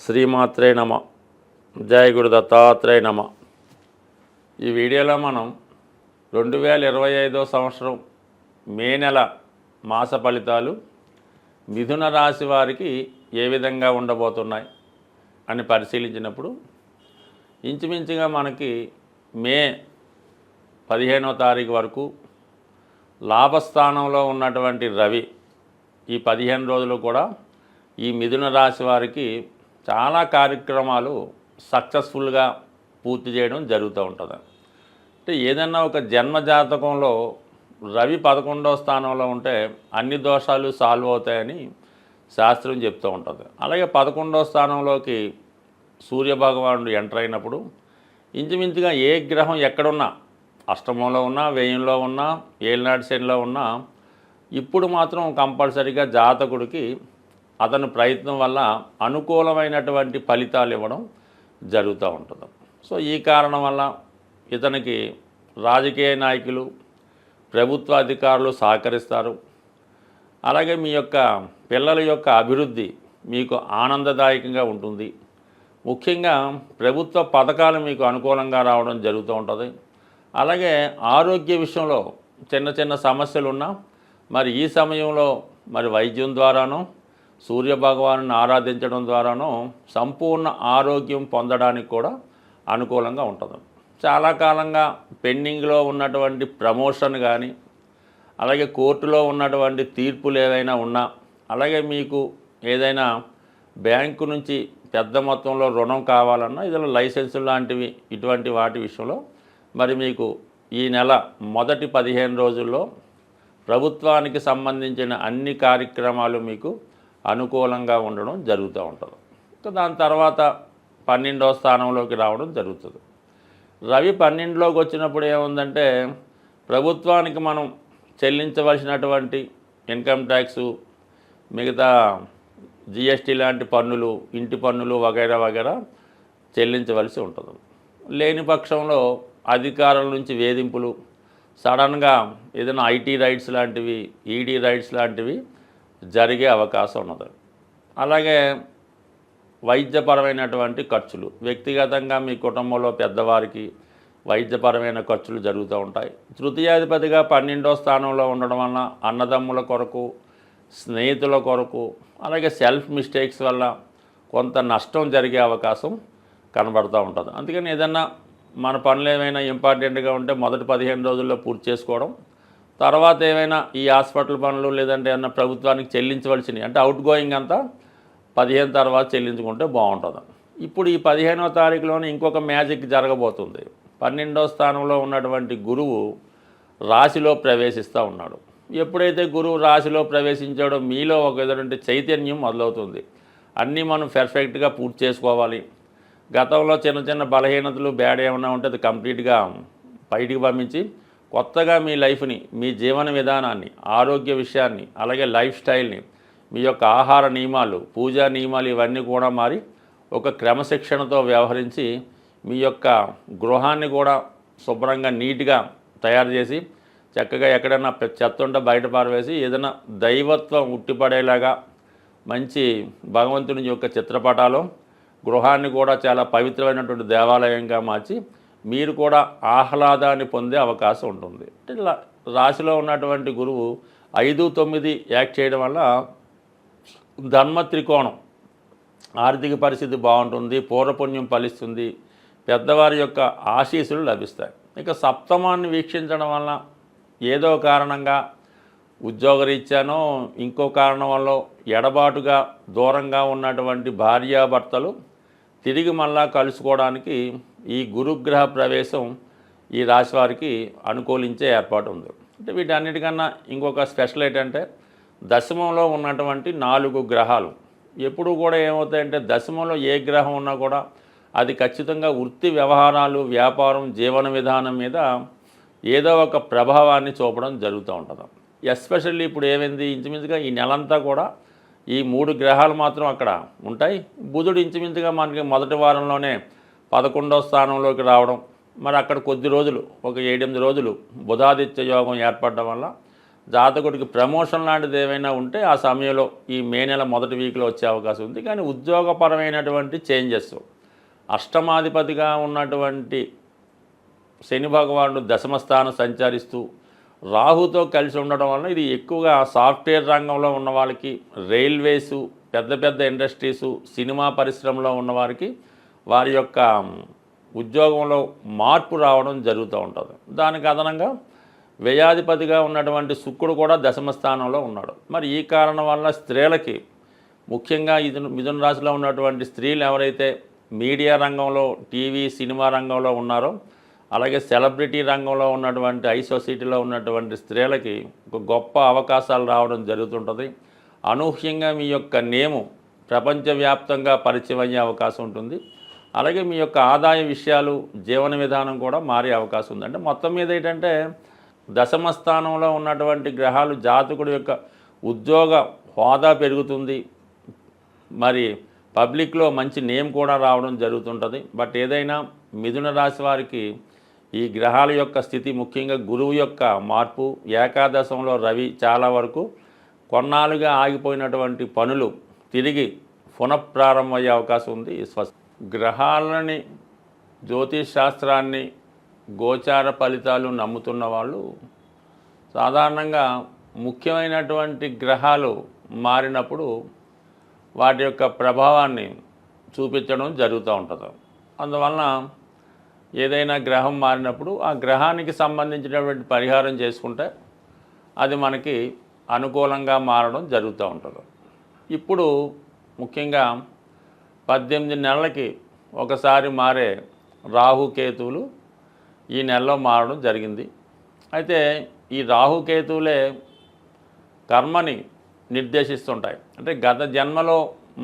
శ్రీమాత్రే నమ. జయ గురు దత్తాత్రేయ నమ. ఈ వీడియోలో మనం 2025 సంవత్సరం మే నెల మాస ఫలితాలు మిథున రాశి వారికి ఏ విధంగా ఉండబోతున్నాయి అని పరిశీలించినప్పుడు ఇంచుమించుగా మనకి మే 15వ తారీఖు వరకు లాభస్థానంలో ఉన్నటువంటి రవి ఈ 15 రోజులు కూడా ఈ మిథున రాశి వారికి చాలా కార్యక్రమాలు సక్సెస్ఫుల్గా పూర్తి చేయడం జరుగుతూ ఉంటుంది. అంటే ఏదన్నా ఒక జన్మ జాతకంలో రవి 11వ స్థానంలో ఉంటే అన్ని దోషాలు సాల్వ్ అవుతాయని శాస్త్రం చెప్తూ ఉంటుంది. అలాగే 11వ స్థానంలోకి సూర్యభగవానుడు ఎంటర్ అయినప్పుడు ఇంచుమించుగా ఏ గ్రహం ఎక్కడున్నా, అష్టమంలో ఉన్నా, వ్యయంలో ఉన్నా, ఏలినాటి శనిలో ఉన్నా, ఇప్పుడు మాత్రం కంపల్సరీగా జాతకుడికి అతని ప్రయత్నం వల్ల అనుకూలమైనటువంటి ఫలితాలు ఇవ్వడం జరుగుతూ ఉంటుంది. సో ఈ కారణం వల్ల ఇతనికి రాజకీయ నాయకులు, ప్రభుత్వ అధికారులు సహకరిస్తారు. అలాగే మీ యొక్క పిల్లల యొక్క అభివృద్ధి మీకు ఆనందదాయకంగా ఉంటుంది. ముఖ్యంగా ప్రభుత్వ పథకాలు మీకు అనుకూలంగా రావడం జరుగుతూ ఉంటుంది. అలాగే ఆరోగ్య విషయంలో చిన్న చిన్న సమస్యలున్నా మరి ఈ సమయంలో మరి వైద్యం ద్వారానో, సూర్యభగవాను ఆరాధించడం ద్వారానో సంపూర్ణ ఆరోగ్యం పొందడానికి కూడా అనుకూలంగా ఉంటుంది. చాలా కాలంగా పెండింగ్లో ఉన్నటువంటి ప్రమోషన్ కానీ, అలాగే కోర్టులో ఉన్నటువంటి తీర్పులు ఏదైనా ఉన్నా, అలాగే మీకు ఏదైనా బ్యాంకు నుంచి పెద్ద మొత్తంలో రుణం కావాలన్నా, ఇదిలో లైసెన్సు లాంటివి ఇటువంటి వాటి విషయంలో మరి మీకు ఈ నెల మొదటి 15 రోజుల్లో ప్రభుత్వానికి సంబంధించిన అన్ని కార్యక్రమాలు మీకు అనుకూలంగా ఉండడం జరుగుతూ ఉంటుంది. దాని తర్వాత 12వ స్థానంలోకి రావడం జరుగుతుంది. రవి 12లోకి వచ్చినప్పుడు ఏముందంటే ప్రభుత్వానికి మనం చెల్లించవలసినటువంటి ఇన్కమ్ ట్యాక్సు, మిగతా జిఎస్టీ లాంటి పన్నులు, ఇంటి పన్నులు వగైరా వగైరా చెల్లించవలసి ఉంటుంది. లేని పక్షంలో అధికారుల నుంచి వేధింపులు, సడన్గా ఏదైనా ఐటీ రైట్స్ లాంటివి, ఈడీ రైట్స్ లాంటివి జరిగే అవకాశం ఉన్నది. అలాగే వైద్యపరమైనటువంటి ఖర్చులు, వ్యక్తిగతంగా మీ కుటుంబంలో పెద్దవారికి వైద్యపరమైన ఖర్చులు జరుగుతూ ఉంటాయి. తృతీయాధిపతిగా 12వ స్థానంలో ఉండడం వలన అన్నదమ్ముల కొరకు, స్నేహితుల కొరకు, అలాగే సెల్ఫ్ మిస్టేక్స్ వల్ల కొంత నష్టం జరిగే అవకాశం కనబడుతూ ఉంటుంది. అందుకని ఏదన్నా మన పనులు ఏమైనా ఇంపార్టెంట్గా ఉంటే మొదటి 15 రోజుల్లో పూర్తి చేసుకోవడం, తర్వాత ఏమైనా ఈ హాస్పిటల్ పనులు లేదంటే ఏమన్నా ప్రభుత్వానికి చెల్లించవలసినవి అంటే అవుట్ గోయింగ్ అంతా 15 తర్వాత చెల్లించుకుంటే బాగుంటుంది. ఇప్పుడు ఈ 15వ తారీఖులోనే ఇంకొక మ్యాజిక్ జరగబోతుంది. 12వ స్థానంలో ఉన్నటువంటి గురువు రాశిలో ప్రవేశిస్తూ ఉన్నాడు. ఎప్పుడైతే గురువు రాశిలో ప్రవేశించాడో మీలో ఒక విధమైన చైతన్యం మొదలవుతుంది. అన్నీ మనం పర్ఫెక్ట్గా పూర్తి చేసుకోవాలి. గతంలో చిన్న చిన్న బలహీనతలు, బ్యాడ్ ఏమన్నా ఉంటే అది కంప్లీట్గా బయటికి పంపించి కొత్తగా మీ లైఫ్ని, మీ జీవన విధానాన్ని, ఆరోగ్య విషయాన్ని, అలాగే లైఫ్ స్టైల్ని, మీ యొక్క ఆహార నియమాలు, పూజా నియమాలు ఇవన్నీ కూడా మారి ఒక క్రమశిక్షణతో వ్యవహరించి మీ యొక్క గృహాన్ని కూడా శుభ్రంగా నీట్గా తయారు చేసి చక్కగా ఎక్కడైనా చెత్త ఉంటే బయట పారవేసి ఏదైనా దైవత్వం ఉట్టిపడేలాగా మంచి భగవంతుని యొక్క చిత్రపటాలు, గృహాన్ని కూడా చాలా పవిత్రమైనటువంటి దేవాలయంగా మార్చి మీరు కూడా ఆహ్లాదాన్ని పొందే అవకాశం ఉంటుంది. ఇలా రాశిలో ఉన్నటువంటి గురువు 5, 9 యాక్ట్ చేయడం వల్ల ధర్మ త్రికోణం, ఆర్థిక పరిస్థితి బాగుంటుంది, పూర్వపుణ్యం ఫలిస్తుంది, పెద్దవారి యొక్క ఆశీస్సులు లభిస్తాయి. ఇక సప్తమాన్ని వీక్షించడం వల్ల ఏదో కారణంగా ఉద్యోగరీత్యానో ఇంకో కారణం వల్ల ఎడబాటుగా దూరంగా ఉన్నటువంటి భార్యాభర్తలు తిరిగి మళ్ళా కలుసుకోవడానికి ఈ గురుగ్రహ ప్రవేశం ఈ రాశి వారికి అనుకూలించే ఏర్పాటు ఉంది. అంటే వీటన్నిటికన్నా ఇంకొక స్పెషల్ ఏంటంటే దశమంలో ఉన్నటువంటి 4 గ్రహాలు ఎప్పుడు కూడా ఏమవుతాయంటే దశమంలో ఏ గ్రహం ఉన్నా కూడా అది ఖచ్చితంగా వృత్తి వ్యవహారాలు, వ్యాపారం, జీవన విధానం మీద ఏదో ఒక ప్రభావాన్ని చూపడం జరుగుతూ ఉంటుంది. ఎస్పెషల్లీ ఇప్పుడు ఏమైంది, ఇంచుమించుగా ఈ నెలంతా కూడా ఈ 3 గ్రహాలు మాత్రం అక్కడ ఉంటాయి. బుధుడు ఇంచుమించుగా మనకి మొదటి వారంలోనే 11వ స్థానంలోకి రావడం, మరి అక్కడ కొద్ది రోజులు ఒక 7-8 రోజులు బుధాదిత్య యోగం ఏర్పడడం వల్ల జాతకుడికి ప్రమోషన్ లాంటిది ఏమైనా ఉంటే ఆ సమయంలో ఈ మే నెల మొదటి వీక్లో వచ్చే అవకాశం ఉంది. కానీ ఉద్యోగపరమైనటువంటి చేంజెస్, అష్టమాధిపతిగా ఉన్నటువంటి శని భగవానుడు దశమ స్థానం సంచరిస్తూ రాహుతో కలిసి ఉండడం వల్ల ఇది ఎక్కువగా సాఫ్ట్వేర్ రంగంలో ఉన్న వాళ్ళకి, రైల్వేసు, పెద్ద పెద్ద ఇండస్ట్రీసు, సినిమా పరిశ్రమలో ఉన్నవారికి వారి యొక్క ఉద్యోగంలో మార్పు రావడం జరుగుతూ ఉంటుంది. దానికి అదనంగా వ్యయాధిపతిగా ఉన్నటువంటి శుక్రుడు కూడా దశమ స్థానంలో ఉన్నాడు. మరి ఈ కారణం వల్ల స్త్రీలకి, ముఖ్యంగా మిథున రాశిలో ఉన్నటువంటి స్త్రీలు ఎవరైతే మీడియా రంగంలో, టీవీ సినిమా రంగంలో ఉన్నారో, అలాగే సెలబ్రిటీ రంగంలో ఉన్నటువంటి హై సొసైటీలో ఉన్నటువంటి స్త్రీలకి ఒక గొప్ప అవకాశాలు రావడం జరుగుతుంటుంది. అనూహ్యంగా మీ యొక్క నేము ప్రపంచవ్యాప్తంగా పరిచయం అయ్యే అవకాశం ఉంటుంది. అలాగే మీ యొక్క ఆదాయ విషయాలు, జీవన విధానం కూడా మారే అవకాశం ఉంది. అంటే మొత్తం మీద ఏంటంటే దశమ స్థానంలో ఉన్నటువంటి గ్రహాలు జాతకుడి యొక్క ఉద్యోగ హోదా పెరుగుతుంది, మరి పబ్లిక్లో మంచి నేమ్ కూడా రావడం జరుగుతుంటుంది. బట్ ఏదైనా మిథున రాశి వారికి ఈ గ్రహాల యొక్క స్థితి, ముఖ్యంగా గురువు యొక్క మార్పు, ఏకాదశంలో రవి చాలా వరకు కొన్నాళ్ళుగా ఆగిపోయినటువంటి పనులు తిరిగి పునఃప్రారంభమయ్యే అవకాశం ఉంది. గ్రహాలని, జ్యోతిష్ శాస్త్రాన్ని, గోచార ఫలితాలు నమ్ముతున్న వాళ్ళు సాధారణంగా ముఖ్యమైనటువంటి గ్రహాలు మారినప్పుడు వాటి యొక్క ప్రభావాన్ని చూపించడం జరుగుతూ ఉంటుంది. అందువలన ఏదైనా గ్రహం మారినప్పుడు ఆ గ్రహానికి సంబంధించినటువంటి పరిహారం చేసుకుంటే అది మనకి అనుకూలంగా మారడం జరుగుతూ ఉంటుంది. ఇప్పుడు ముఖ్యంగా 18 నెలలకి ఒకసారి మారే రాహుకేతువులు ఈ నెలలో మారడం జరిగింది. అయితే ఈ రాహుకేతువులే కర్మని నిర్దేశిస్తుంటాయి. అంటే గత జన్మలో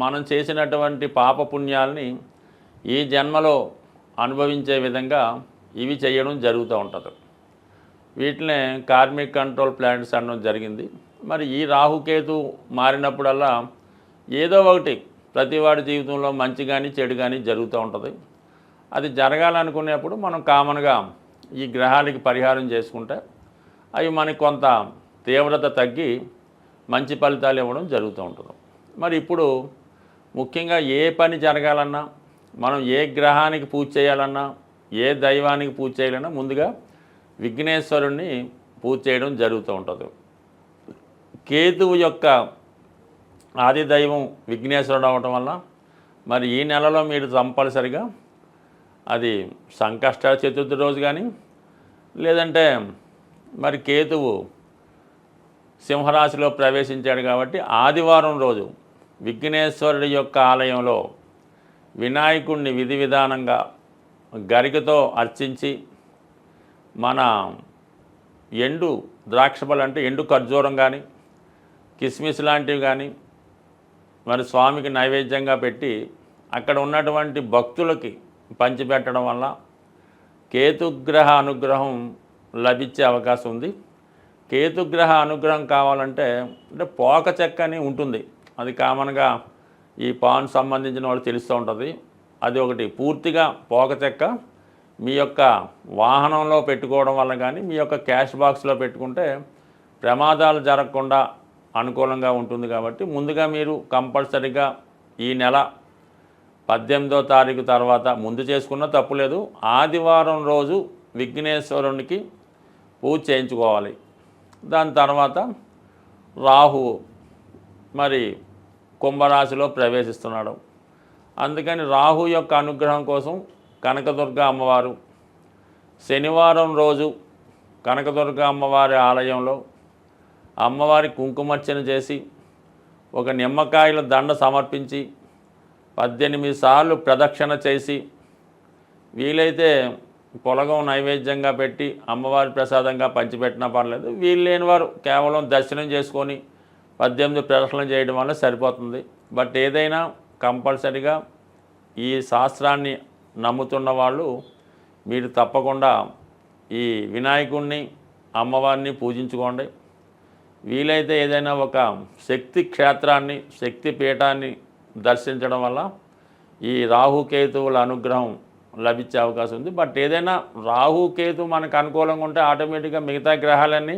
మనం చేసినటువంటి పాపపుణ్యాలని ఈ జన్మలో అనుభవించే విధంగా ఇవి చేయడం జరుగుతూ ఉంటుంది. వీటినే కార్మిక్ కంట్రోల్ ప్లాంట్స్ అనడం జరిగింది. మరి ఈ రాహుకేతు మారినప్పుడల్లా ఏదో ఒకటి ప్రతివాడి జీవితంలో మంచి కానీ చెడు కానీ జరుగుతూ ఉంటుంది. అది జరగాలనుకునేప్పుడు మనం కామన్గా ఈ గ్రహాలకి పరిహారం చేసుకుంటే అవి మనకి కొంత తీవ్రత తగ్గి మంచి ఫలితాలు ఇవ్వడం జరుగుతూ ఉంటుంది. మరి ఇప్పుడు ముఖ్యంగా ఏ పని జరగాలన్నా, మనం ఏ గ్రహానికి పూజ చేయాలన్నా, ఏ దైవానికి పూజ చేయాలన్నా ముందుగా విఘ్నేశ్వరుణ్ణి పూజ చేయడం జరుగుతూ ఉంటుంది. కేతువు యొక్క ఆది దైవం విఘ్నేశ్వరుడు అవటం వల్ల మరి ఈ నెలలో మీరు కంపల్సరిగా అది సంకష్ట చతుర్థి రోజు కానీ, లేదంటే మరి కేతువు సింహరాశిలో ప్రవేశించాడు కాబట్టి ఆదివారం రోజు విఘ్నేశ్వరుడి యొక్క ఆలయంలో వినాయకుడిని విధి విధానంగా గరికతో అర్చించి, మన ఎండు ద్రాక్షపళ్ళు అంటే ఎండు ఖర్జూరం కానీ, కిస్మిస్ లాంటివి కానీ మరి స్వామికి నైవేద్యంగా పెట్టి అక్కడ ఉన్నటువంటి భక్తులకి పంచిపెట్టడం వల్ల కేతుగ్రహ అనుగ్రహం లభించే అవకాశం ఉంది. కేతుగ్రహ అనుగ్రహం కావాలంటే అంటే పోక చెక్క అని ఉంటుంది, అది కామన్గా ఈ పాన్ సంబంధించిన వాళ్ళు తెలుస్తూ ఉంటుంది. అది ఒకటి పూర్తిగా పోక చెక్క మీ యొక్క వాహనంలో పెట్టుకోవడం వల్ల కానీ, మీ యొక్క క్యాష్ బాక్స్లో పెట్టుకుంటే ప్రమాదాలు జరగకుండా అనుకూలంగా ఉంటుంది. కాబట్టి ముందుగా మీరు కంపల్సరీగా ఈ నెల 18వ తారీఖు తర్వాత ముందు చేసుకున్న తప్పులేదు, ఆదివారం రోజు విఘ్నేశ్వరునికి పూజ చేయించుకోవాలి. దాని తర్వాత రాహువు మరి కుంభరాశిలో ప్రవేశిస్తున్నాడు. అందుకని రాహు యొక్క అనుగ్రహం కోసం కనకదుర్గ అమ్మవారు శనివారం రోజు కనకదుర్గ అమ్మవారి ఆలయంలో అమ్మవారి కుంకుమర్చన చేసి ఒక నిమ్మకాయల దండ సమర్పించి 18 సార్లు ప్రదక్షిణ చేసి, వీలైతే పొలగం నైవేద్యంగా పెట్టి అమ్మవారి ప్రసాదంగా పంచిపెట్టినా పర్లేదు. వీలు లేని వారు కేవలం దర్శనం చేసుకొని 18 ప్రదక్షిణలు చేయడం వల్ల సరిపోతుంది. బట్ ఏదైనా కంపల్సరీగా ఈ శాస్త్రాన్ని నమ్ముతున్న వాళ్ళు మీరు తప్పకుండా ఈ వినాయకుడిని, అమ్మవారిని పూజించుకోండి. వీలైతే ఏదైనా ఒక శక్తి క్షేత్రాన్ని, శక్తి పీఠాన్ని దర్శించడం వల్ల ఈ రాహుకేతువుల అనుగ్రహం లభించే అవకాశం ఉంది. బట్ ఏదైనా రాహుకేతు మనకు అనుకూలంగా ఉంటే ఆటోమేటిక్గా మిగతా గ్రహాలన్నీ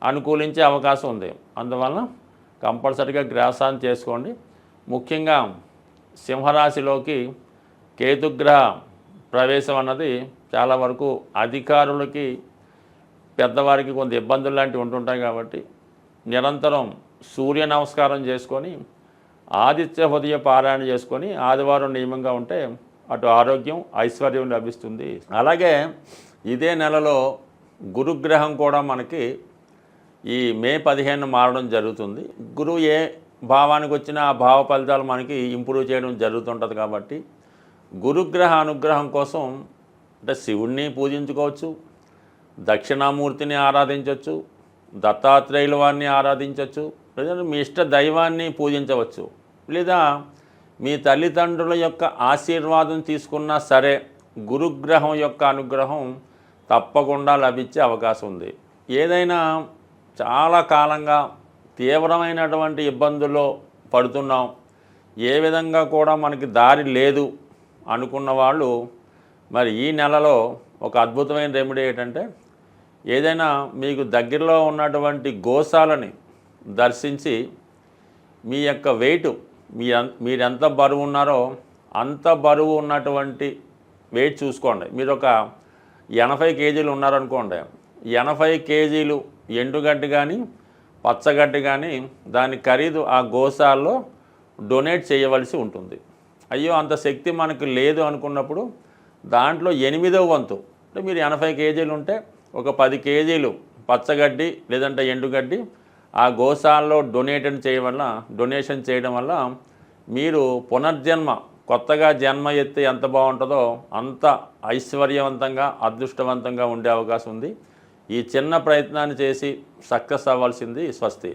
అనుకూలించే అవకాశం ఉంది. అందువలన కంపల్సరిగా గ్రాసాన్ని చేసుకోండి. ముఖ్యంగా సింహరాశిలోకి కేతుగ్రహ ప్రవేశం అన్నది చాలా వరకు అధికారులకి పెద్దవారికి కొంత ఇబ్బందులు లాంటివి ఉంటుంటాయి. కాబట్టి నిరంతరం సూర్య నమస్కారం చేసుకొని ఆదిత్య హృదయ పారాయణ చేసుకొని ఆదివారం నియమంగా ఉంటే అటు ఆరోగ్యం ఐశ్వర్యం లభిస్తుంది. అలాగే ఇదే నెలలో గురుగ్రహం కూడా మనకి ఈ మే 15 మారడం జరుగుతుంది. గురువు ఏ భావానికి వచ్చినా ఆ భావ ఫలితాలు మనకి ఇంప్రూవ్ చేయడం జరుగుతుంటుంది. కాబట్టి గురుగ్రహ అనుగ్రహం కోసం అంటే శివుణ్ణి పూజించుకోవచ్చు, దక్షిణామూర్తిని ఆరాధించవచ్చు, దత్తాత్రేయుల వారిని ఆరాధించవచ్చు, లేదా మీ ఇష్ట దైవాన్ని పూజించవచ్చు, లేదా మీ తల్లిదండ్రుల యొక్క ఆశీర్వాదం తీసుకున్నా సరే గురుగ్రహం యొక్క అనుగ్రహం తప్పకుండా లభించే అవకాశం ఉంది. ఏదైనా చాలా కాలంగా తీవ్రమైనటువంటి ఇబ్బందుల్లో పడుతున్నాం, ఏ విధంగా కూడా మనకి దారి లేదు అనుకున్న వాళ్ళు మరి ఈ నెలలో ఒక అద్భుతమైన రెమెడీ ఏంటంటే ఏదైనా మీకు దగ్గరలో ఉన్నటువంటి గోశాలని దర్శించి మీ యొక్క వెయిట్ మీరెంత బరువు ఉన్నారో అంత బరువు ఉన్నటువంటి వెయిట్ చూసుకోండి. మీరు ఒక 80 కేజీలు ఉన్నారనుకోండి, 80 కేజీలు ఎండుగడ్డి కానీ పచ్చగడ్డి కానీ దాని ఖరీదు ఆ గోశాలలో డొనేట్ చేయవలసి ఉంటుంది. అయ్యో అంత శక్తి మనకు లేదు అనుకున్నప్పుడు దాంట్లో 8వ వంతు అంటే మీరు 80 కేజీలు ఉంటే ఒక 10 కేజీలు పచ్చగడ్డి లేదంటే ఎండుగడ్డి ఆ గోశాలలో డొనేషన్ చేయడం వల్ల మీరు పునర్జన్మ కొత్తగా జన్మ ఎత్తి ఎంత బాగుంటుందో అంత ఐశ్వర్యవంతంగా అదృష్టవంతంగా ఉండే అవకాశం ఉంది. ఈ చిన్న ప్రయత్నాన్ని చేసి సక్సెస్ అవ్వాల్సింది. స్వస్తి.